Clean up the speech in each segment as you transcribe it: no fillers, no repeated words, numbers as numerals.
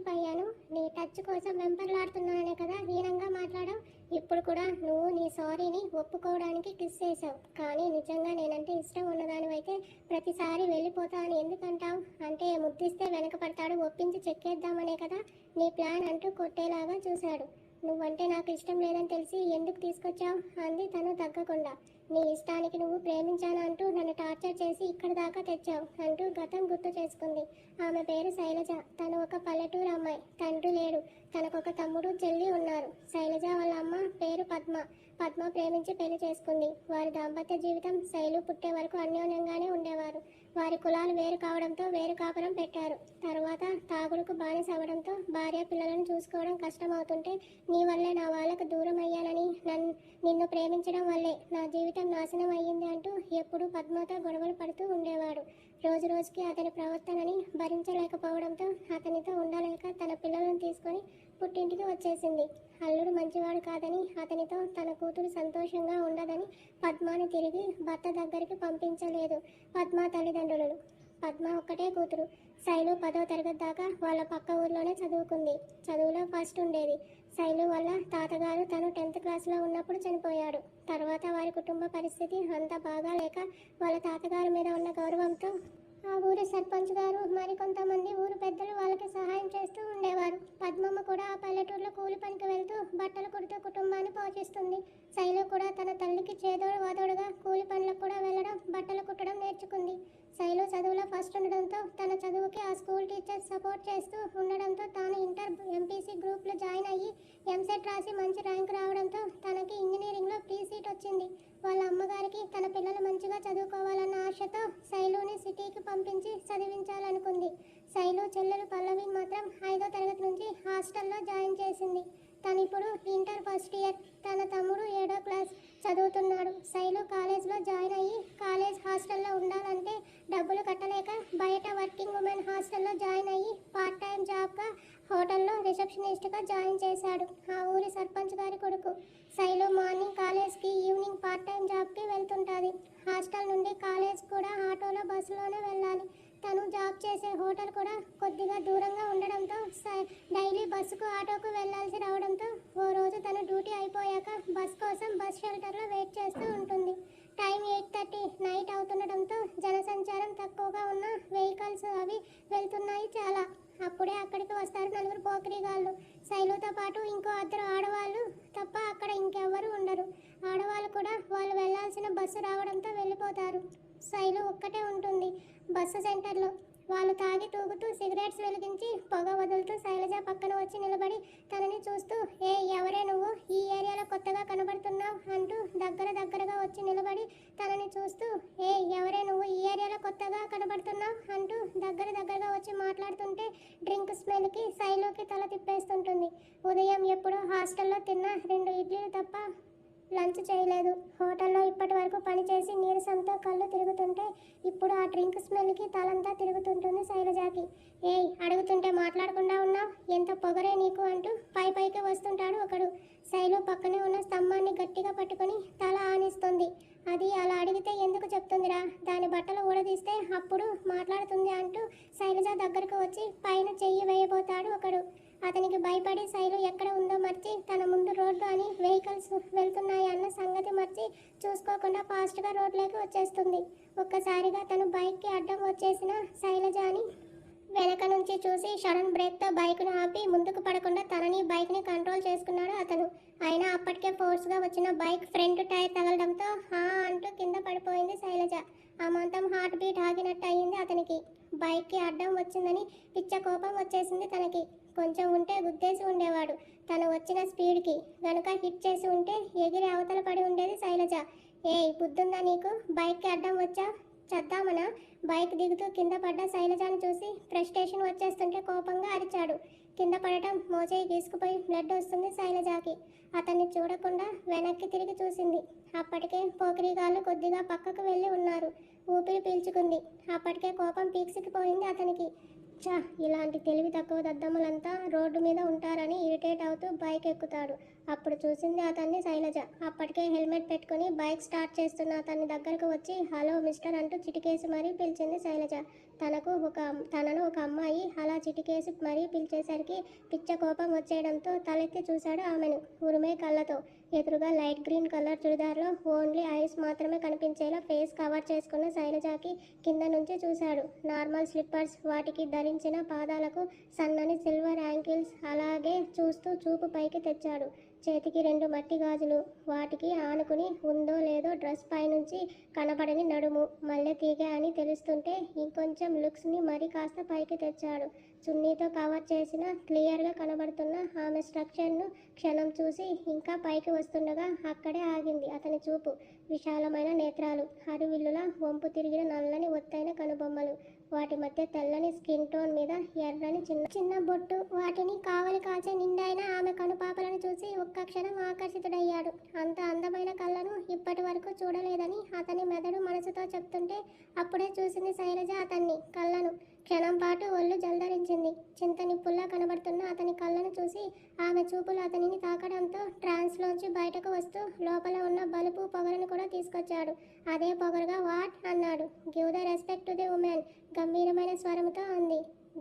మర్చిపోయాను. నీ టచ్ కోసం వెంపర్లాడుతున్నాననే కదా హీనంగా మాట్లాడావు. ఇప్పుడు కూడా నువ్వు నీ సారీని ఒప్పుకోవడానికి కిస్ చేసావు. కానీ నిజంగా నేనంటే ఇష్టం ఉన్నదానివైతే ప్రతిసారి వెళ్ళిపోతా అని ఎందుకంటావు? అంటే ముద్దిస్తే వెనక పడతాడు ఒప్పించి చెక్కేద్దామనే కదా నీ ప్లాన్ అంటూ కొట్టేలాగా చూశాడు. నువ్వంటే నాకు ఇష్టం లేదని తెలిసి ఎందుకు తీసుకొచ్చావు అంది తను తగ్గకుండా. నీ ఇష్టానికి నువ్వు ప్రేమించాను అంటూ నన్ను టార్చర్ చేసి ఇక్కడి దాకా తెచ్చావు అంటూ గతం గుర్తు చేసుకుంది. ఆమె పేరు శైలజ. తను ఒక పల్లెటూరు అమ్మాయి. తండ్రి లేడు. తనకొక తమ్ముడు చెల్లి ఉన్నారు. శైలజ వాళ్ళ అమ్మ పేరు పద్మ. పద్మ ప్రేమించి పెళ్లి చేసుకుంది. వారి దాంపత్య జీవితం శైలు పుట్టే వరకు అన్యోన్యంగానే ఉండేవారు. వారి కులాలు వేరు కావడంతో వేరు కాపురం పెట్టారు. తరువాత తాగుడుకు బానిస అవ్వడంతో భార్య పిల్లలను చూసుకోవడం కష్టమవుతుంటే నీ వల్లే నా వాళ్ళకు దూరం అయ్యానని నిన్ను ప్రేమించడం వల్లే నా జీవితం నాశనం అయ్యింది అంటూ ఎప్పుడూ పద్మతో గొడవలు పడుతూ ఉండేవాడు. రోజు రోజుకి అతని ప్రవర్తనని భరించలేకపోవడంతో అతనితో ఉండలేక తన పిల్లలను తీసుకొని పుట్టింటికి వచ్చేసింది. అల్లుడు మంచివాడు కాదని అతనితో తన కూతురు సంతోషంగా ఉండదని పద్మాని తిరిగి భర్త దగ్గరికి పంపించలేదు పద్మ తల్లిదండ్రులు. పద్మ ఒక్కటే కూతురు. శైలు 10వ తరగతి దాకా వాళ్ళ పక్క ఊర్లోనే చదువుకుంది. చదువులో ఫస్ట్ ఉండేది. శైలు వల్ల తాతగారు తను 10th క్లాస్లో ఉన్నప్పుడు చనిపోయాడు. తర్వాత వారి కుటుంబ పరిస్థితి అంత బాగా లేక వాళ్ళ తాతగారి మీద ఉన్న గౌరవంతో ఆ ఊరి సర్పంచ్ గారు మరికొంతమంది ఊరు పెద్దలు వాళ్ళకి సహాయం చేస్తూ ఉండేవారు. పద్మమ్మ కూడా ఆ పల్లెటూరులో కూలి పనికి వెళ్తూ బట్టలు కుడుతూ కుటుంబాన్ని పోషిస్తుంది. శైలు కూడా తన తల్లికి చేదోడు వాదోడుగా కూలి పనులకు కూడా వెళ్ళడం, బట్టలు కుట్టడం నేర్చుకుంది. శైలు చదువులో ఫస్ట్ ఉండడంతో తన చదువుకి ఆ స్కూల్ టీచర్స్ సపోర్ట్ చేస్తూ ఉండడంతో తాను ఇంటర్ ఎంపీసీ గ్రూప్లో జాయిన్ అయ్యి ఎంసెట్ రాసి మంచి ర్యాంక్ రావడంతో తనకి ఇంజనీరింగ్లో ఫ్రీ సీట్ వచ్చింది. వాళ్ళ అమ్మగారికి తన పిల్లలు మంచిగా చదువుకోవాలన్న ఆశతో శైలుని సిటీకి పంపించి చదివించాలనుకుంది. శైలు చెల్లెలు పల్లవి మాత్రం 5వ తరగతి నుంచి హాస్టల్లో జాయిన్ చేసింది. తను ఇప్పుడు ఇంటర్ ఫస్ట్ ఇయర్. తన తమ్ముడు 7వ క్లాస్ చదువుతున్నాడు. శైలు కాలేజ్లో జాయిన్ అయ్యి కాలేజ్ హాస్టల్లో ఉండాలంటే డబ్బులు కట్టలేక బయట వర్కింగ్ ఉమెన్ హాస్టల్లో జాయిన్ అయ్యి పార్ట్ టైం జాబ్గా హోటల్లో రిసెప్షనిస్ట్గా జాయిన్ చేశాడు ఆ ఊరి సర్పంచ్ గారి కొడుకు. శైలు మార్నింగ్ కాలేజ్కి, ఈవినింగ్ పార్ట్ టైం జాబ్కి వెళ్తుంటుంది. హాస్టల్ నుండి కాలేజ్ కూడా ఆటోలో, బస్సులోనే వెళ్ళాలి. తను జాబ్ చేసే హోటల్ కూడా కొద్దిగా దూరంగా ఉండడంతో డైలీ బస్సుకు, ఆటోకు వెళ్లాల్సి రావడంతో ఓ రోజు తన డ్యూటీ అయిపోయాక బస్ కోసం బస్ షెల్టర్లో వెయిట్ చేస్తూ ఉంటుంది. టైం 8:30 నైట్ అవుతుండడంతో జనసంచారం తక్కువగా ఉన్న వెహికల్స్ అవి వెళ్తున్నాయి చాలా. అప్పుడే అక్కడికి వస్తారు 4 పోకిరిగాళ్ళు. శైలుతో పాటు ఇంకో 2 ఆడవాళ్ళు తప్ప అక్కడ ఇంకెవ్వరూ ఉండరు. ఆడవాళ్ళు కూడా వాళ్ళు వెళ్లాల్సిన బస్సు రావడంతో వెళ్ళిపోతారు. శైలు ఒక్కటే ఉంటుంది బస్సు సెంటర్లో. వాళ్ళు తాగి తూగుతూ సిగరెట్స్ వెలిగించి పొగ వదులుతూ శైలజ పక్కన వచ్చి నిలబడి తనని చూస్తూ, ఏ ఎవరే నువ్వు, ఈ ఏరియాలో కొత్తగా కనబడుతున్నావు అంటూ దగ్గరగా వచ్చి నిలబడి తనని చూస్తూ, ఏ ఎవరే నువ్వు, ఈ ఏరియాలో కొత్తగా కనబడుతున్నావు అంటూ దగ్గరగా వచ్చి మాట్లాడుతుంటే డ్రింక్ స్మెల్కి శైలుకి తల తిప్పేస్తుంటుంది. ఉదయం ఎప్పుడో హాస్టల్లో తిన్న 2 ఇడ్లీలు తప్ప లంచ్ చేయలేదు. హోటల్లో ఇప్పటి వరకు పనిచేసి నీరసంతో కళ్ళు తిరుగుతుంటే ఇప్పుడు ఆ డ్రింక్ స్మెల్కి తలంతా తిరుగుతుంటుంది శైలజకి. ఏయ్ అడుగుతుంటే మాట్లాడకుండా ఉన్నావు, ఎంత పొగరే నీకు అంటూ పైకి వస్తుంటాడు ఒకడు. శైలు పక్కనే ఉన్న స్తంభాన్ని గట్టిగా పట్టుకొని తల ఆనిస్తుంది. అది అలా అడిగితే ఎందుకు చెప్తుందిరా, దాని బట్టలు ఊడదీస్తే అప్పుడు మాట్లాడుతుంది అంటూ శైలజ దగ్గరకు వచ్చి పైన చెయ్యి వేయబోతాడు ఒకడు. అతనికి భయపడి శైలు ఎక్కడ ఉందో మర్చి తన ముందు రోడ్డు అని వెహికల్స్ వెళ్తున్నాయి అన్న సంగతి మర్చి చూసుకోకుండా ఫాస్ట్గా రోడ్లోకి వచ్చేస్తుంది. ఒక్కసారిగా తను బైక్కి అడ్డం వచ్చేసిన శైలజని వెనక నుంచి చూసి సడన్ బ్రేక్తో బైక్ను ఆపి ముందుకు పడకుండా తనని బైక్ని కంట్రోల్ చేసుకున్నాడు అతను. అయినా అప్పటికే ఫోర్స్గా వచ్చిన బైక్ ఫ్రంట్ టైర్ తగలడంతో హా అంటూ కింద పడిపోయింది శైలజ. ఆ మంతం హార్ట్ బీట్ ఆగినట్టు అయింది అతనికి. బైక్కి అడ్డం వచ్చిందని పిచ్చ కోపం వచ్చేసింది తనకి. కొంచెం ఉంటే గుద్దేసి ఉండేవాడు. తను వచ్చిన స్పీడ్కి గనుక హిట్ చేసి ఉంటే ఎగిరి అవతల పడి ఉండేది శైలజ. ఏయ్ బుద్ధుందా నీకు, బైక్కి అడ్డం వచ్చా, చద్దామనా? బైక్ దిగుతూ కింద పడ్డ శైలజను చూసి ఫ్రస్ట్రేషన్ వచ్చేస్తుంటే కోపంగా అరిచాడు. కింద పడటం మోచేయి గీసుకుపోయి బ్లడ్ వస్తుంది శైలజకి. అతన్ని చూడకుండా వెనక్కి తిరిగి చూసింది. అప్పటికే పోకిరిగాళ్ళు కొద్దిగా పక్కకు వెళ్ళి ఉన్నారు. ఊపిరి పీల్చుకుంది. అప్పటికే కోపం పీక్సికిపోయింది అతనికి. చా, ఇలాంటి తెలివి తక్కువ దద్దమ్మలంతా రోడ్డు మీద ఉంటారని ఇరిటేట్ అవుతూ బైక్ ఎక్కుతాడు. అప్పుడు చూసింది అతన్ని శైలజ. అప్పటికే హెల్మెట్ పెట్టుకుని బైక్ స్టార్ట్ చేస్తున్న అతన్ని దగ్గరకు వచ్చి హలో మిస్టర్ అంటూ చిటికేసి మరీ పిలిచింది శైలజ. తనను ఒక అమ్మాయి అలా చిటికేసి మరీ పిలిచేసరికి పిచ్చ కోపం వచ్చేయడంతో తలెత్తి చూశాడు ఆమెను ఉరిమే కళ్ళతో. ఎదురుగా లైట్ గ్రీన్ కలర్ చుడిదార్లో ఓన్లీ ఐస్ మాత్రమే కనిపించేలా ఫేస్ కవర్ చేసుకున్న శైలజకి కింద నుంచి చూశాడు. నార్మల్ స్లిప్పర్స్, వాటికి ధరించిన పాదాలకు సన్నని సిల్వర్ యాంకిల్స్. అలాగే చూస్తూ చూపు పైకి తెచ్చాడు. చేతికి 2 మట్టి గాజులు, వాటికి ఆనుకుని ఉందో లేదో డ్రెస్ పైనుంచి కనపడని నడుము, మల్లె తీగ అని తెలుస్తుంటే ఇంకొంచెం లుక్స్ని మరి కాస్త పైకి తెచ్చాడు. చున్నీతో కవర్ చేసిన క్లియర్గా కనబడుతున్న ఆమె స్ట్రక్చర్ను క్షణం చూసి ఇంకా పైకి వస్తుండగా అక్కడే ఆగింది అతని చూపు. విశాలమైన నేత్రాలు, హరివిల్లులా వంపు తిరిగిన నల్లని ఒత్తైన కనుబొమ్మలు, వాటి మధ్య తెల్లని స్కిన్ టోన్ మీద ఎర్రని చిన్న చిన్న బొట్టు. వాటిని కావలి కాచే నిండైన ఆమె కనుపాపలను చూసి ఒక్క క్షణం ఆకర్షితుడయ్యాడు. అంత అందమైన కళ్ళను ఇప్పటి వరకు చూడలేదని అతని మెదడు మనసుతో చెప్తుంటే అప్పుడే చూసింది శైలజ అతన్ని కళ్ళను. క్షణం పాటు ఒళ్ళు జల్దరించింది. చింత నిప్పుల్లా కనబడుతున్న అతని కళ్ళను చూసి ఆమె చూపులు అతనిని తాకడంతో ట్రాన్స్లోంచి బయటకు వస్తూ లోపల ఉన్న బలుపు పొగరును కూడా తీసుకొచ్చాడు. అదే పొగరుగా వాట్ అన్నాడు. Give the respect to the women, గంభీరమైన స్వరముతో అంది.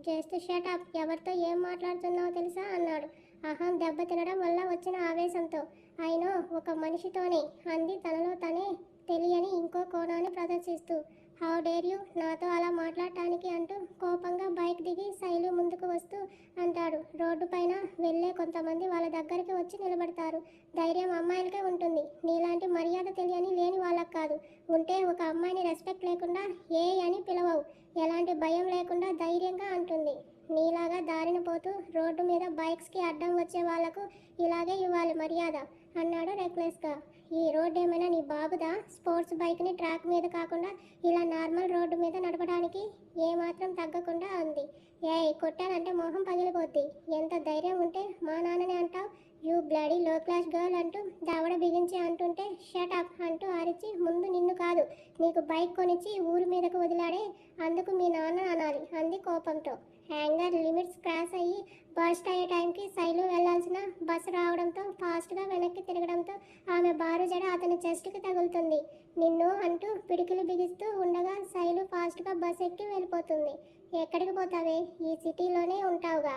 జస్ట్ షట్ అప్, ఎవరితో ఏం మాట్లాడుతున్నావో తెలుసా అన్నాడు అహం దెబ్బ తినడం వల్ల వచ్చిన ఆవేశంతో. అయినో ఒక మనిషితోనే అంది తనలో తనే తెలియని ఇంకో కోణాన్ని ప్రదర్శిస్తూ. హౌ డేర్ యూ నాతో అలా మాట్లాడటానికి అంటూ కోపంగా బైక్ దిగి శైలు ముందుకు వస్తూ అంటాడు. రోడ్డు పైన వెళ్ళే కొంతమంది వాళ్ళ దగ్గరికి వచ్చి నిలబడతారు. ధైర్యం అమ్మాయిలకే ఉంటుంది, నీలాంటి మర్యాద తెలియని లేని వాళ్ళకి కాదు. ఉంటే ఒక అమ్మాయిని రెస్పెక్ట్ లేకుండా ఏ అని పిలవవు, ఎలాంటి భయం లేకుండా ధైర్యంగా అంటుంది. నీలాగా దారిన పోతూ రోడ్డు మీద బైక్స్కి అడ్డం వచ్చే వాళ్లకు ఇలాగే ఇవ్వాలి మర్యాద అన్నాడు రెక్లెస్గా. ఈ రోడ్డు ఏమైనా నీ బాబుదా? స్పోర్ట్స్ బైక్ని ట్రాక్ మీద కాకుండా ఇలా నార్మల్ రోడ్డు మీద నడపడానికి ఏమాత్రం తగ్గకుండా అంది. ఏయ్, కొట్టానంటే మొహం పగిలిపోద్ది. ఎంత ధైర్యం ఉంటే మా నాన్నని అంటావు? యూ బ్లడీ లో క్లాస్ గర్ల్ అంటూ దవడ బిగించి అంటుంటే షట్ అప్ అంటూ అరిచి ముందు నిన్ను కాదు, నీకు బైక్ కొనిచ్చి ఊరి మీదకు వదిలాడే అందుకు మీ నాన్న అనాలి అంది కోపంతో. హ్యాంగర్ లిమిట్స్ క్రాస్ అయ్యి బస్ట్ అయ్యే టైంకి శైలు వెళ్లాల్సిన బస్సు రావడంతో ఫాస్ట్గా వెనక్కి తిరగడంతో ఆమె బారు జడ అతని చెస్ట్కి తగులుతుంది. నిన్ను అంటూ పిడికిలు బిగిస్తూ ఉండగా శైలు ఫాస్ట్గా బస్ ఎక్కి వెళ్ళిపోతుంది. ఎక్కడికి పోతావే? ఈ సిటీలోనే ఉంటావుగా,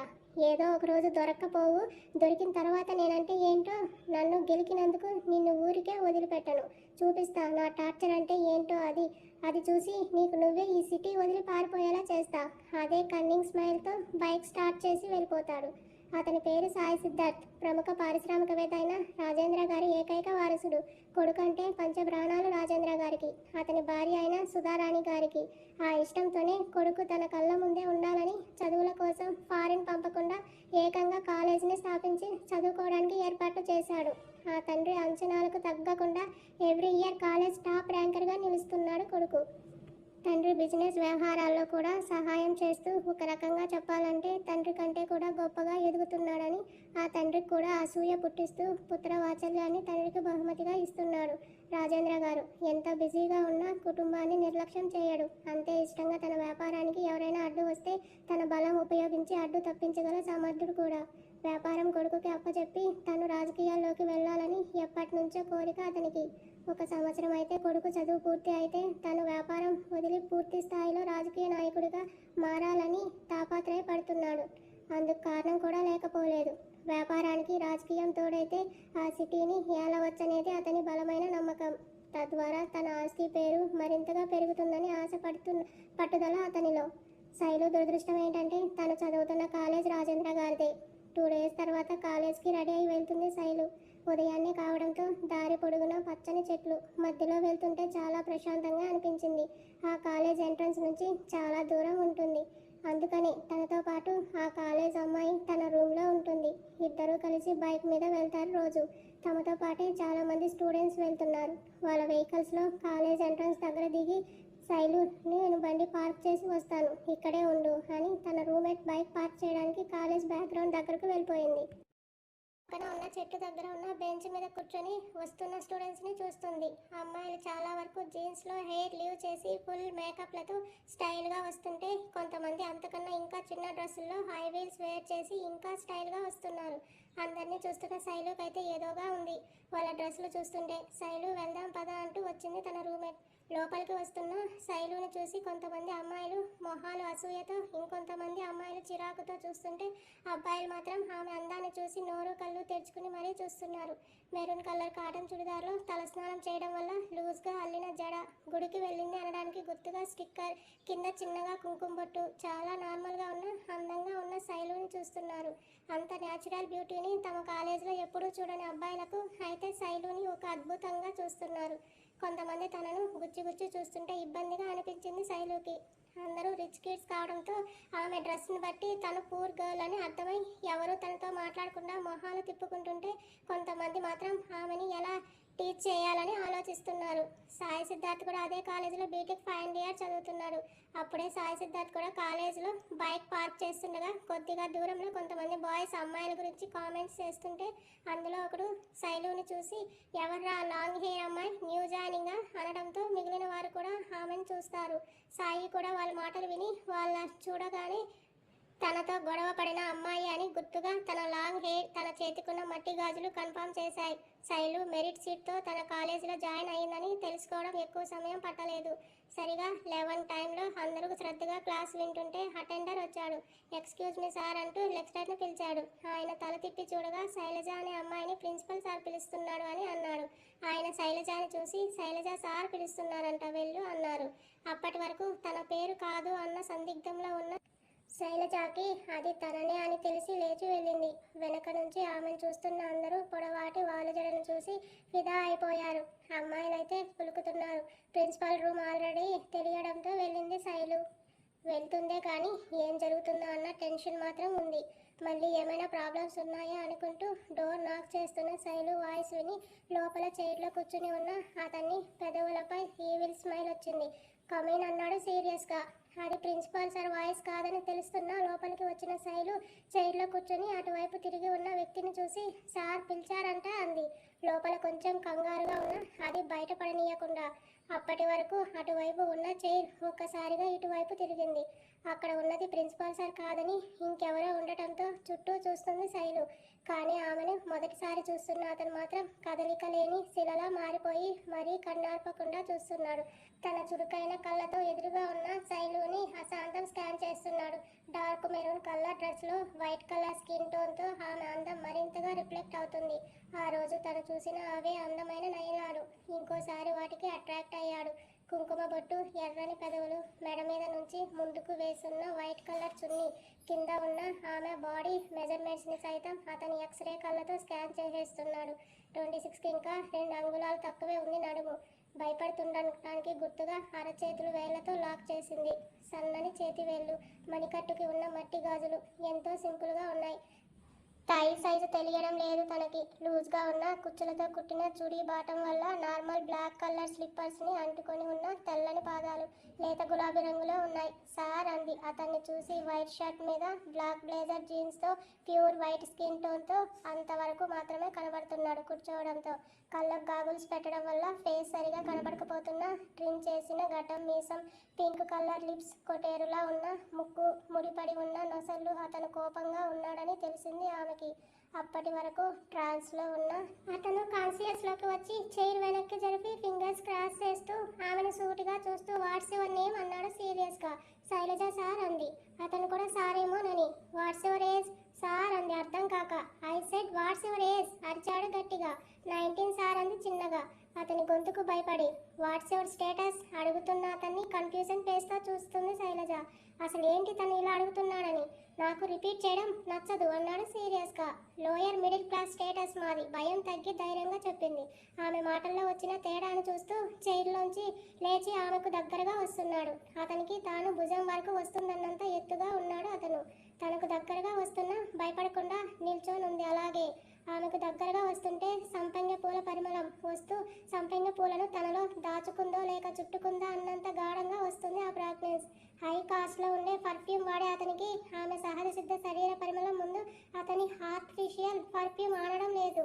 ఏదో ఒక రోజు దొరక్కపోవు. దొరికిన తర్వాత నేనంటే ఏంటో, నన్ను గెలికినందుకు నిన్ను ఊరికే వదిలిపెట్టను. చూపిస్తా నా టార్చర్ అంటే ఏంటో. అది చూసి నీకు నువ్వే ఈ సిటీ వదిలి పారిపోయేలా చేస్తా. అదే కన్నింగ్ స్మైల్తో బైక్ స్టార్ట్ చేసి వెళ్ళిపోతాడు. అతని పేరు సాయి సిద్ధార్థ్. ప్రముఖ పారిశ్రామికవేత్త అయిన రాజేంద్ర గారి ఏకైక వారసుడు. కొడుకంటే పంచప్రాణాలు రాజేంద్ర గారికి, అతని భార్య అయిన సుధారాణి గారికి. ఆ ఇష్టంతోనే కొడుకు తన కళ్ళ ముందే ఉండాలని చదువుల కోసం ఫారిన్ పంపకుండా ఏకంగా కాలేజీని స్థాపించి చదువుకోవడానికి ఏర్పాట్లు చేశాడు. ఆ తండ్రి అంచనాలకు తగ్గకుండా ఎవ్రీ ఇయర్ కాలేజ్ టాప్ ర్యాంకర్గా నిలుస్తున్నాడు కొడుకు. తండ్రి బిజినెస్ వ్యవహారాల్లో కూడా సహాయం చేస్తూ ఒక రకంగా చెప్పాలంటే తండ్రి కంటే కూడా గొప్పగా ఎదుగుతున్నాడని ఆ తండ్రికి కూడా అసూయ పుట్టిస్తూ పుత్ర వాత్సల్యాన్ని తండ్రికి బహుమతిగా ఇస్తున్నాడు. రాజేంద్ర గారు ఎంత బిజీగా ఉన్నా కుటుంబాన్ని నిర్లక్ష్యం చేయడు. అంతే ఇష్టంగా తన వ్యాపారానికి ఎవరైనా అడ్డు వస్తే తన బలం ఉపయోగించి అడ్డు తప్పించగల సమర్థుడు కూడా. వ్యాపారం కొడుకుకి అప్పచెప్పి తను రాజకీయాల్లోకి వెళ్ళాలని ఎప్పటి నుంచో కోరిక అతనికి. 1 సంవత్సరం అయితే కొడుకు చదువు పూర్తి అయితే తను వ్యాపారం వదిలి పూర్తి స్థాయిలో రాజకీయ నాయకుడిగా మారాలని తాపత్రయపడుతున్నాడు. అందుకు కారణం కూడా లేకపోలేదు. వ్యాపారానికి రాజకీయం తోడైతే ఆ సిటీని ఏలవచ్చనేది అతని బలమైన నమ్మకం. తద్వారా తన ఆస్తి పేరు మరింతగా పెరుగుతుందని పట్టుదల అతనిలో. శైలు దురదృష్టం ఏంటంటే తను చదువుతున్న కాలేజ్ రాజేంద్ర గారిదే. 2 డేస్ తర్వాత కాలేజ్కి రెడీ అయి వెళ్తుంది శైలు. ఉదయాన్నే కావడంతో దారి పొడుగున పచ్చని చెట్లు మధ్యలో వెళ్తుంటే చాలా ప్రశాంతంగా అనిపించింది. ఆ కాలేజ్ ఎంట్రన్స్ నుంచి చాలా దూరం ఉంటుంది. అందుకని తనతో పాటు ఆ కాలేజ్ అమ్మాయి తన రూమ్లో ఉంటుంది. ఇద్దరూ కలిసి బైక్ మీద వెళ్తారు రోజు. తమతో పాటే చాలామంది స్టూడెంట్స్ వెళ్తున్నారు. వాళ్ళ వెహికల్స్లో కాలేజ్ ఎంట్రన్స్ దగ్గర దిగి శైలు, నేను బండి పార్క్ చేసి వస్తాను, ఇక్కడే ఉండు అని తన రూమ్మేట్ బైక్ పార్క్ చేయడానికి కాలేజ్ బ్యాక్గ్రౌండ్ దగ్గరకు వెళ్ళిపోయింది. పక్కన ఉన్న చెట్టు దగ్గర ఉన్న బెంచ్ మీద కూర్చొని వస్తున్న స్టూడెంట్స్ని చూస్తుంది. అమ్మాయిలు చాలా వరకు జీన్స్లో హెయిర్ లీవ్ చేసి ఫుల్ మేకప్లతో స్టైల్గా వస్తుంటే, కొంతమంది అంతకన్నా ఇంకా చిన్న డ్రెస్సుల్లో హై వీల్స్ వేర్ చేసి ఇంకా స్టైల్గా వస్తున్నారు. అందరినీ చూస్తున్న శైలుకైతే ఏదోగా ఉంది. వాళ్ళ డ్రెస్సులు చూస్తుంటే. శైలు వెళ్దాం పదా అంటూ వచ్చింది తన రూమ్మేట్. లోపలికి వస్తున్న శైలుని చూసి కొంతమంది అమ్మాయిలు మొహాలు అసూయతో, ఇంకొంతమంది అమ్మాయిలు చిరాకుతో చూస్తుంటే, అబ్బాయిలు మాత్రం ఆమె అందాన్ని చూసి నోరు కళ్ళు తెరుచుకుని మరీ చూస్తున్నారు. మెరూన్ కలర్ కాటన్ చుడిదార్లో తలస్నానం చేయడం వల్ల లూజ్గా అల్లిన జడ, గుడికి వెళ్ళింది అనడానికి గుర్తుగా స్టిక్కర్, కింద చిన్నగా కుంకుమ బొట్టు, చాలా నార్మల్గా ఉన్న అందంగా ఉన్న శైలుని చూస్తున్నారు. అంత న్యాచురల్ బ్యూటీని తమ కాలేజీలో ఎప్పుడూ చూడని అబ్బాయిలకు అయితే శైలుని ఒక అద్భుతంగా చూస్తున్నారు. కొంతమంది తనను గుచ్చి చూస్తుంటే ఇబ్బందిగా అనిపించింది శైలుకి. అందరూ రిచ్ కిడ్స్ కావడంతో ఆమె డ్రెస్ని బట్టి తను పూర్ గర్ల్ అని అర్థమై ఎవరు తనతో మాట్లాడకుండా మొహాలు తిప్పుకుంటుంటే, కొంతమంది మాత్రం ఆమెని ఎలా టీచ్ చేయాలని ఆలోచిస్తున్నారు. సాయి సిద్ధార్థ్ కూడా అదే కాలేజీలో బీటెక్ ఫైనల్ ఇయర్ చదువుతున్నాడు. అప్పుడే సాయి సిద్ధార్థ్ కూడా కాలేజీలో బైక్ పార్క్ చేస్తుండగా కొద్దిగా దూరంలో కొంతమంది బాయ్స్ అమ్మాయిల గురించి కామెంట్స్ చేస్తుంటే, అందులో ఒకడు శైలుని చూసి ఎవర్రా లాంగ్ హెయిర్ అమ్మాయి న్యూ జాయినింగ్ అనడంతో మిగిలిన వారు కూడా ఆమెను చూస్తారు. సాయి కూడా వాళ్ళ మాటలు విని వాళ్ళ చూడగానే తనతో గొడవ పడిన అమ్మాయి అని గుర్తుగా తన లాంగ్ హెయిర్, తన చేతికున్న మట్టి గాజులు కన్ఫర్మ్ చేశాయి. శైలు మెరిట్ సీట్తో తన కాలేజీలో జాయిన్ అయిందని తెలుసుకోవడం ఎక్కువ సమయం పట్టలేదు. సరిగా 11 టైంలో అందరూ శ్రద్ధగా క్లాస్ వింటుంటే అటెండర్ వచ్చాడు. ఎక్స్క్యూజ్ మీ సార్ అంటూ లెక్చరర్ని పిలిచాడు. ఆయన తల తిప్పి చూడగా శైలజ అనే అమ్మాయిని ప్రిన్సిపల్ సార్ పిలుస్తున్నాడు అని అన్నాడు. ఆయన శైలజని చూసి శైలజ సార్ పిలుస్తున్నారంట వెళ్ళు అన్నారు. అప్పటి వరకు తన పేరు కాదు అన్న సందిగ్ధంలో ఉన్న శైలజకి అది తననే అని తెలిసి లేచి వెళ్ళింది. వెనక నుంచి ఆమెను చూస్తున్న అందరూ పొడవాటి వాళ్ళ జడను చూసి ఫిదా అయిపోయారు. అమ్మాయిలైతే పులుకుతున్నారు. ప్రిన్సిపల్ రూమ్ ఆల్రెడీ తెలియడంతో వెళ్ళింది శైలు. వెళ్తుందే కానీ ఏం జరుగుతుందో అన్న టెన్షన్ మాత్రం ఉంది. మళ్ళీ ఏమైనా ప్రాబ్లమ్స్ ఉన్నాయా అనుకుంటూ డోర్ నాక్ చేస్తున్న శైలు వాయిస్ విని లోపల చైర్లో కూర్చుని ఉన్న అతన్ని పెదవులపై ఈవిల్ స్మైల్ వచ్చింది. కమీన్ అన్నాడు సీరియస్గా. అది ప్రిన్సిపాల్ సార్ వాయిస్ కాదని తెలుస్తున్నా లోపలికి వచ్చిన శైలు చైర్లో కూర్చొని అటువైపు తిరిగి ఉన్న వ్యక్తిని చూసి సార్ పిలిచారంట అంది. లోపల కొంచెం కంగారుగా ఉన్న అది బయటపడనీయకుండా. అప్పటి వరకు అటువైపు ఉన్న చైర్ ఒక్కసారిగా ఇటువైపు తిరిగింది. అక్కడ ఉన్నది ప్రిన్సిపాల్ సార్ కాదని ఇంకెవరో ఉండటంతో చుట్టూ చూస్తుంది శైలు. కానీ ఆమెను మొదటిసారి చూస్తున్న అతను మాత్రం కదలిక లేని శిలలా మారిపోయి మరీ కన్నార్పకుండా చూస్తున్నాడు. తన చురుకైన కళ్ళతో ఎదురుగా ఉన్న శైలుని అశాంతం స్కాన్ చేస్తున్నాడు. డార్క్ మెరూన్ కలర్ డ్రెస్లో వైట్ కలర్ స్కిన్ టోన్తో ఆమె అందం మరింతగా రిఫ్లెక్ట్ అవుతుంది. ఆ రోజు తను చూసిన అవే అందమైన నయనాలు. ఇంకోసారి వాటికి అట్రాక్ట్ అయ్యాడు. కుంకుమ బొట్టు, ఎర్రని పెదవులు, మెడ మీద నుంచి ముందుకు వేసున్న వైట్ కలర్ చున్నీ, కింద ఉన్న ఆమె బాడీ మెజర్మెంట్స్ని సైతం అతని ఎక్స్రే కళ్ళతో స్కాన్ చేసేస్తున్నాడు. 26కి ఇంకా 2 అంగుళాలు తక్కువే ఉంది నడుము. భయపడుతుండటానికి గుర్తుగా అరచేతులు వేళ్లతో లాక్ చేసింది. సన్నని చేతి వేళ్ళు, మణికట్టుకి ఉన్న మట్టి గాజులు ఎంతో సింపుల్గా ఉన్నాయి. టై సైజు తెలియడం లేదు తనకి. లూజ్గా ఉన్న కుచ్చులతో కుట్టిన చుడీ బాటం వల్ల నార్మల్ బ్లాక్ కలర్ స్లిప్పర్స్ని అంటుకొని ఉన్న తెల్లని పాదాలు లేత గులాబీ రంగులో ఉన్నాయి. సార్ అంది అతన్ని చూసి. వైట్ షర్ట్ మీద బ్లాక్ బ్లేజర్ జీన్స్తో ప్యూర్ వైట్ స్కిన్ టోన్తో అంతవరకు మాత్రమే కనబడుతున్నాడు కూర్చోవడంతో. కళ్ళకు గాగుల్స్ పెట్టడం వల్ల ఫేస్ సరిగా కనబడకపోతున్నా ట్రిమ్ చేసిన గడ్డం మీసం, పింక్ కలర్ లిప్స్, కొటేరులా ఉన్న ముక్కు, ముడిపడి ఉన్న నొసళ్ళు అతను కోపంగా ఉన్నాడని తెలిసింది ఆమెకి. అప్పటి వరకు ట్రాన్స్లో ఉన్న అతను కాన్షియస్లోకి వచ్చి చైర్ వెనక్కి జరిపి ఫింగర్స్ క్రాస్ చేస్తూ ఆమెను సూటిగా చూస్తూ వాట్స్ యువర్ నేమ్ అన్నాడు సీరియస్గా. శైలజ సార్ అంది. అతను కూడా సారేమోనని. వాట్స్ యువర్ ఏజ్ సార్ అంది అర్థం కాక. I said what's your age అరిచాడు గట్టిగా. 19 సార్ అంది చిన్నగా అతని గొంతుకు భయపడి. వాట్స్ యువర్ స్టేటస్ అడుగుతున్న అతన్ని కన్ఫ్యూజన్ ఫేస్తో చూస్తుంది శైలజ. అసలు ఏంటి తను ఇలా అడుగుతున్నాడని. నాకు రిపీట్ చేయడం నచ్చదు అన్నాడు సీరియస్గా. లోయర్ మిడిల్ క్లాస్ స్టేటస్ మాది. భయం తగ్గి ధైర్యంగా చెప్పింది. ఆమె మాటల్లో వచ్చిన తేడాను చూస్తూ చైర్లోంచి లేచి ఆమెకు దగ్గరగా వస్తున్నాడు. అతనికి తాను భుజం వరకు వస్తుందన్నంత ఎత్తుగా ఉన్నాడు అతను. తనకు దగ్గరగా వస్తున్నా భయపడకుండా నిల్చోనుంది అలాగే. ఆమెకు దగ్గరగా వస్తుంటే సంపెంగ పూల పరిమళం వస్తూ సంపెంగ పూలను తనలో దాచుకుందో లేక చుట్టుకుందా అన్నంత గాఢంగా వస్తుంది ఆ ఫ్రాగ్రెన్స్. హై కాస్ట్లో ఉండే పర్ఫ్యూమ్ వాడే అతనికి ఆమె సహజ సిద్ధ శరీర పరిమళం ముందు అతని ఆర్టిఫిషియల్ పర్ఫ్యూమ్ ఆడడం లేదు.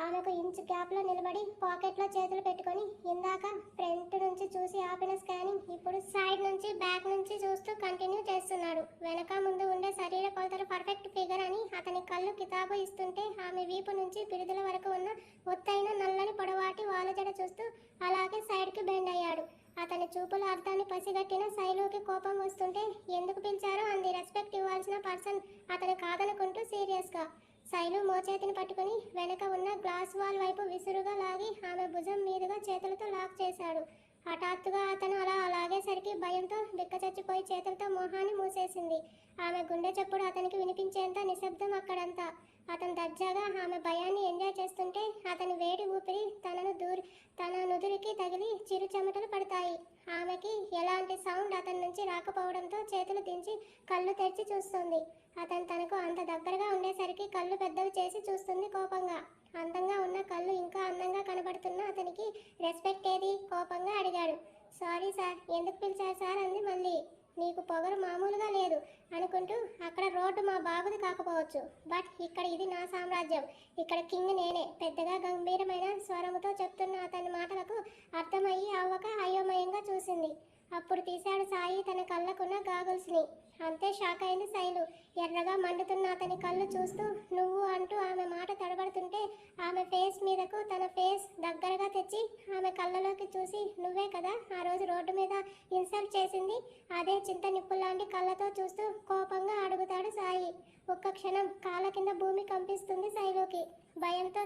ఆమెకు ఇంచు గ్యాప్లో నిలబడి పాకెట్లో చేతులు పెట్టుకొని ఇందాక ఫ్రంట్ నుంచి చూసి ఆపిన స్కానింగ్ ఇప్పుడు సైడ్ నుంచి బ్యాక్ నుంచి చూస్తూ కంటిన్యూ చేస్తున్నాడు. వెనక ముందు ఉండే శరీర కొలతలు పర్ఫెక్ట్ ఫిగర్ అని అతని కళ్ళు కితాబు ఇస్తుంటే ఆమె వీపు నుంచి పిరుదుల వరకు ఉన్న ఒత్తైన నల్లని పొడవాటి వాలుజడ చూస్తూ అలాగే సైడ్కి బెండ్ అయ్యాడు. అతని చూపుల అర్థాన్ని పసిగట్టిన శైలుకి కోపం వస్తుంటే ఎందుకు పిలిచారో అంది రెస్పెక్ట్ ఇవ్వాల్సిన పర్సన్ అతను కాదనుకుంటూ సీరియస్గా. శైలు మోచేతిని పట్టుకుని వెనక ఉన్న గ్లాస్ వాల్ వైపు విసురుగా లాగి ఆమె భుజం మీదుగా చేతులతో లాక్ చేశాడు. హఠాత్తుగా అతను అలా అలాగేసరికి భయంతో బిక్కచచ్చిపోయి చేతులతో మొహాన్ని మూసేసింది. ఆమె గుండె చప్పుడు అతనికి వినిపించేంత నిశ్శబ్దం అక్కడంతా. అతను దర్జాగా ఆమె భయాన్ని ఎంజాయ్ చేస్తుంటే అతని వేడి ఊపిరి తన నుదురికి తగిలి చిరు చెమటలు పడతాయి. ఆమెకి ఎలాంటి సౌండ్ అతని నుంచి రాకపోవడంతో చేతులు దించి కళ్ళు తెరిచి చూస్తుంది. అతను తనకు అంత దగ్గరగా ఉండేసరికి కళ్ళు పెద్దవి చేసి చూస్తుంది కోపంగా. అందంగా ఉన్న కళ్ళు ఇంకా అందంగా కనబడుతున్న అతనికి రెస్పెక్ట్ ఏది కోపంగా అడిగాడు. సారీ సార్, ఎందుకు పిలిచారు సార్ అంది మళ్ళీ. నీకు పొగరు మామూలుగా లేదు అనుకుంటూ అక్కడ రోడ్డు మా బాబుది కాకపోవచ్చు, బట్ ఇక్కడ ఇది నా సామ్రాజ్యం, ఇక్కడ కింగ్ నేనే పెద్దగా గంభీరమైన స్వరముతో చెప్తున్న అతని మాటలకు అర్థమయ్యి అవ్వక అయోమయంగా చూసింది. అప్పుడు తీశాడు సాయి తన కళ్ళకున్న గాగుల్స్ని. అంతే షాక్ అయింది శైలు. ఎర్రగా మండుతున్న అతని కళ్ళు చూస్తూ నువ్వు అంటూ ఆమె మాట తడబడుతుంటే ఆమె ఫేస్ మీదకు తన ఫేస్ దగ్గరగా తెచ్చి ఆమె కళ్ళలోకి చూసి నువ్వే కదా ఆ రోజు రోడ్డు మీద ఇన్సల్ట్ చేసింది, అదే చింత నిప్పులాంటి కళ్ళతో చూస్తూ కోపంగా అడుగుతాడు సాయి. ఒక్క క్షణం కాళ్ళ కింద భూమి కంపిస్తుంది శైలుకి. భయంతో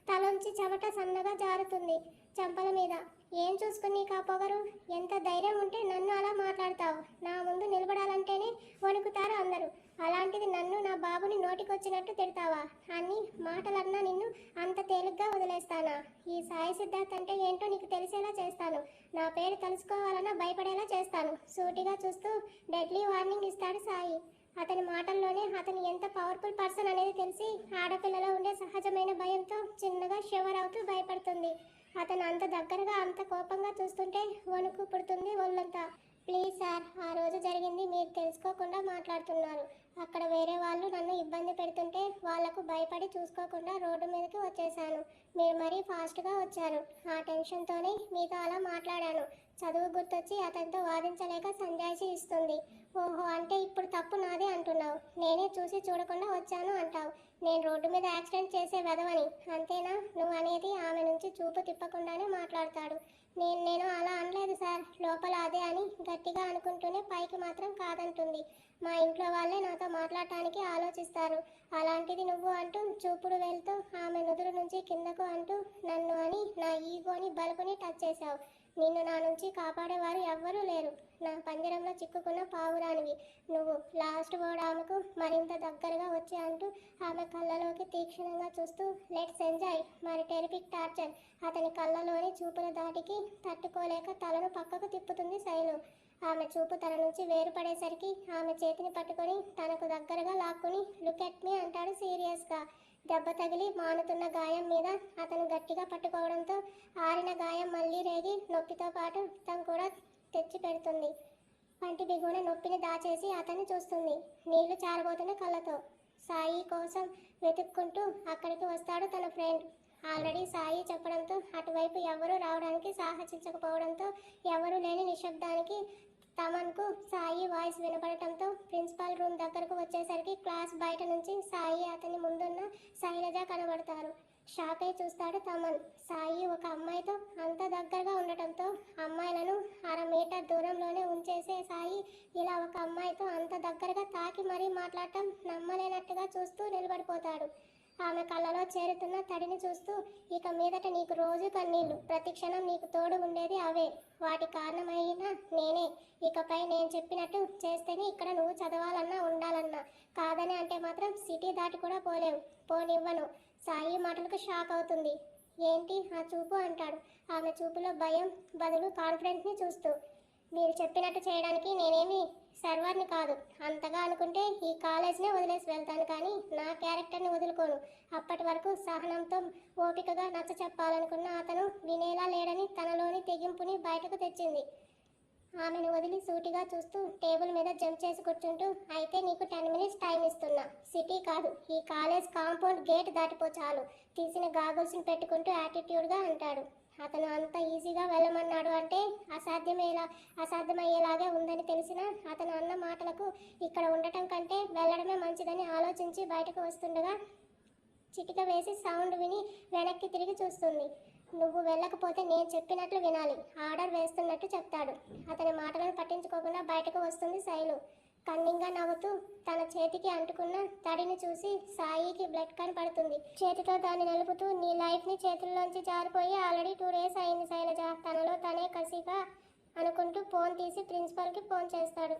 తలొంచి చెమట సన్నగా జారుతుంది చెంపల మీద. ఏం చూసుకుని కా పొగరు? ఎంత ధైర్యం ఉంటే నన్ను అలా మాట్లాడతావు? నా ముందు నిలబడాలంటేనే వణుకుతారు అందరూ, అలాంటిది నన్ను నా బాబుని నోటికొచ్చినట్టు తిడతావా? అన్ని మాటలన్నా నిన్ను అంత తేలిగ్గా వదిలేస్తానా? ఈ సాయి సిద్ధార్థ్ అంటే ఏంటో నీకు తెలిసేలా చేస్తాను, నా పేరు తెలుసుకోవాలన్నా భయపడేలా చేస్తాను, సూటిగా చూస్తూ డెడ్లీ వార్నింగ్ ఇస్తాడు సాయి. అతని మాటల్లోనే అతను ఎంత పవర్ఫుల్ పర్సన్ అనేది తెలిసి ఆడపిల్లలో ఉండే సహజమైన భయంతో చిన్నగా షివర్ అవుతూ భయపడుతుంది. అతను అంత దగ్గరగా అంత కోపంగా చూస్తుంటే వణుకు పుడుతుంది ఒళ్ళంతా. ప్లీజ్ సార్, ఆ రోజు జరిగింది మీరు తెలుసుకోకుండా మాట్లాడుతున్నారు. అక్కడ వేరే వాళ్ళు నన్ను ఇబ్బంది పెడుతుంటే వాళ్లకు భయపడి చూసుకోకుండా రోడ్డు మీదకి వచ్చేసాను. మీరు మరీ ఫాస్ట్గా వచ్చారు, ఆ టెన్షన్తోనే మీతో అలా మాట్లాడాను. చదువు గుర్తొచ్చి అతనితో వాదించలేక సంజాయిషి ఇస్తుంది. ఓహో, అంటే ఇప్పుడు తప్పు నాదే అంటున్నావు, నేనే చూసి చూడకుండా వచ్చాను అంటావు. నేను రోడ్డు మీద యాక్సిడెంట్ చేసే వెధవని అంతేనా నువ్వు అనేది? ఆమె నుంచి చూపు తిప్పకుండానే మాట్లాడతాడు. నేను అలా అనలేదు సార్, లోపల అదే అని గట్టిగా అనుకుంటూనే పైకి మాత్రం కాదంటుంది. మా ఇంట్లో వాళ్ళే నాతో మాట్లాడటానికి ఆలోచిస్తారు, అలాంటిది నువ్వు అంటూ చూపుడు వేలుతో ఆమె నుదురు నుంచి కిందకు అంటూ నన్ను అని నా ఈగోని బలుపుని టచ్ చేశావు. నిన్ను నా నుంచి కాపాడేవారు ఎవ్వరూ లేరు, నా పంజరంలో చిక్కుకున్న పావురానివి నువ్వు. లాస్ట్ వర్డ్ ఆమెకు మరింత దగ్గరగా వచ్చి అంటూ ఆమె కళ్ళలోకి తీక్షణంగా చూస్తూ లెట్స్ ఎంజాయ్ మరి టెరిఫిక్ టార్చర్. అతని కళ్ళలోని చూపుల దాటికి తట్టుకోలేక తలను పక్కకు తిప్పుతుంది శైలు. ఆమె చూపు తన నుంచి వేరుపడేసరికి ఆమె చేతిని పట్టుకొని తనకు దగ్గరగా లాక్కుని లుక్ ఎట్ మీ అంటాడు సీరియస్గా. దెబ్బ తగిలి మానుతున్న గాయం మీద అతను గట్టిగా పట్టుకోవడంతో ఆరిన గాయం మళ్ళీ రేగి నొప్పితో పాటు తను కూడా తెచ్చి పెడుతుంది. పంటి బిగున నొప్పిని దాచేసి అతన్ని చూస్తుంది నీళ్లు చారబోతున్న కళ్ళతో. సాయి కోసం వెతుక్కుంటూ అక్కడికి వస్తాడు తన ఫ్రెండ్. ఆల్రెడీ సాయి చెప్పడంతో అటువైపు ఎవరూ రావడానికి సాహసించకపోవడంతో ఎవరూ లేని నిశ్శబ్దానికి తమన్కు సాయి వాయిస్ వినపడటంతో ప్రిన్సిపాల్ రూమ్ దగ్గరకు వచ్చేసరికి క్లాస్ బయట నుంచి సాయి అతని ముందున్న శైలజ కనబడతారు. షాక్ అయి చూస్తాడు తమన్. సాయి ఒక అమ్మాయితో అంత దగ్గరగా ఉండటంతో అమ్మాయిలను 1/2 మీటర్ దూరంలోనే ఉంచేసే సాయి ఇలా ఒక అమ్మాయితో అంత దగ్గరగా తాకి మరీ మాట్లాడటం నమ్మలేనట్టుగా చూస్తూ నిలబడిపోతాడు. ఆమె కళ్ళలో చేరుతున్న తడిని చూస్తూ ఇక మీదట నీకు రోజు కన్నీళ్లు, ప్రతి క్షణం నీకు తోడు ఉండేది అవే, వాటి కారణమైన నేనే. ఇకపై నేను చెప్పినట్టు చేస్తేనే ఇక్కడ నువ్వు చదవాలన్నా ఉండాలన్నా, కాదని అంటే మాత్రం సిటీ దాటి కూడా పోనివ్వను. సాయి మాటలకు షాక్ అవుతుంది. ఏంటి ఆ చూపు అంటాడు ఆమె చూపులో భయం బదులు కాన్ఫిడెంట్ని చూస్తూ. మీరు చెప్పినట్టు చేయడానికి నేనేమి సర్వర్ని కాదు, అంతగా అనుకుంటే ఈ కాలేజ్నే వదిలేసి వెళ్తాను, కానీ నా క్యారెక్టర్ని వదులుకోను. అప్పటి వరకు సహనంతో ఓపికగా నచ్చ చెప్పాలనుకున్న అతను వినేలా లేడని తనలోని తెగింపుని బయటకు తెచ్చింది. ఆమెను వదిలి సూటిగా చూస్తూ టేబుల్ మీద జంప్ చేసి కూర్చుంటూ అయితే నీకు 10 minutes టైం ఇస్తున్నా, సిటీ కాదు, ఈ కాలేజ్ కాంపౌండ్ గేట్ దాటిపో చాలు. తీసిన గాగుల్స్ని పెట్టుకుంటూ యాటిట్యూడ్గా అంటాడు. అతను అంత ఈజీగా వెళ్ళమన్నాడు అంటే అసాధ్యమయ్యేలాగే ఉందని తెలిసినా అతను అన్న మాటలకు ఇక్కడ ఉండటం కంటే వెళ్ళడమే మంచిదని ఆలోచించి బయటకు వస్తుండగా చిటిక వేసి సౌండ్ విని వెనక్కి తిరిగి చూస్తుంది. నువ్వు వెళ్ళకపోతే నేను చెప్పినట్లు వినాలి, ఆర్డర్ వేస్తున్నట్టు చెప్తాడు. అతని మాటలను పట్టించుకోకుండా బయటకు వస్తుంది శైలు. కన్నింగా నవ్వుతూ తన చేతికి అంటుకున్న తడిని చూసి సాయికి బ్లడ్ కనపడుతుంది. చేతితో దాన్ని నలుపుతూ, నీ లైఫ్ని చేతుల్లోంచి జారిపోయి ఆల్రెడీ 2 days అయింది శైలజ, తనలో తనే కసిగా అనుకుంటూ ఫోన్ తీసి ప్రిన్సిపల్కి ఫోన్ చేస్తాడు.